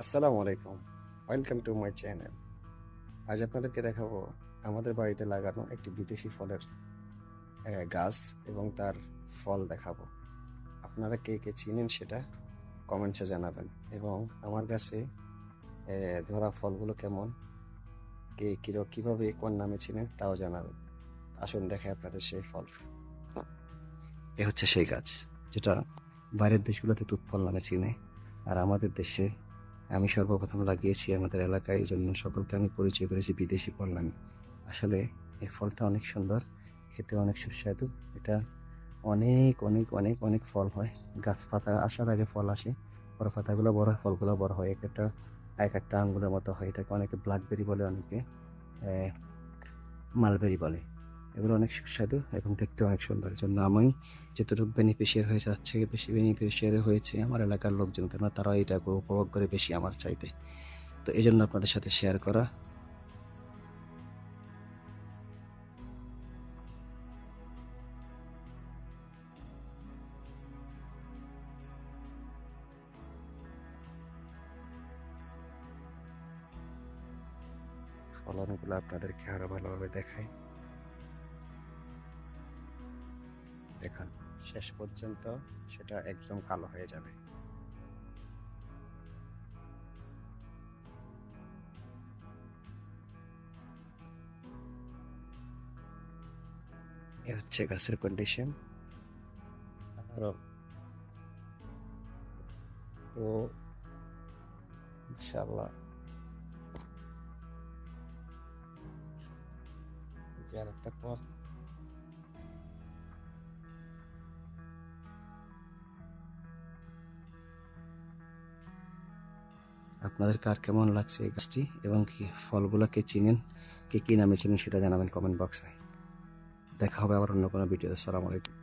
আসসালামু আলাইকুম, welcome to my channel. আজ আপনাদেরকে দেখাবো আমাদের বাড়িতে লাগানো একটি বিদেশি ফলের গাছ এবং তার ফল দেখাবো। আপনারা কে কে চিনেন সেটা কমেন্টসে জানাবেন, এবং আমার কাছে ধরা ফলগুলো কেমন, কে কিভাবে কোন নামে চিনেন তাও জানাবেন। আসুন দেখে আপনাদের সেই ফল। এ হচ্ছে সেই গাছ যেটা বাইরের দেশগুলোতে তুৎফল নামে চিনে, আর আমাদের দেশে আমি সর্বপ্রথম লাগিয়েছি আমাদের এলাকায়। এই জন্য সকলকে আমি পরিচয় করেছি বিদেশি ফল নামে। আসলে এই ফলটা অনেক সুন্দর, খেতে অনেক সুস্বাদু। এটা অনেক অনেক অনেক অনেক ফল হয়। গাছ পাতা আসার আগে ফল আসে, বড় পাতাগুলো বড় হয়, ফলগুলো বড় হয়, এক একটা আঙ্গুরের মতো হয়। এটাকে অনেকে ব্ল্যাকবেরি বলে, অনেকে মালবেরি বলে। এগুলো অনেক সুস্বাদু এবং দেখতে অনেক সুন্দর। এর জন্য আমি যতটুকু বেনিফিশিয়ার হয়ে যাচ্ছে, বেশি বেনিফিশিয়ারি হয়েছে আমার এলাকার লোকজন, কেননা তারাও এটাকে উপভোগ করে বেশি আমার চাইতে। তো এই জন্য আপনাদের সাথে শেয়ার করা। ফলনগুলো আপনাদেরকে আরো ভালোভাবে দেখাই। দেখুন, শেষ পর্যন্ত সেটা একদম কালো হয়ে যাবে। এ হচ্ছে গাছের কন্ডিশন। আরো তো ইনশাআল্লাহ যে আর একটা পথ। আপনাদের কার কেমন লাগছে এই গাছটি এবং কি ফলগুলো কে চিনেন, কে কি নামে চিনেন সেটা জানাবেন কমেন্ট বক্সে। দেখা হবে আবার অন্য কোনো ভিডিওতে। আসসালামু আলাইকুম।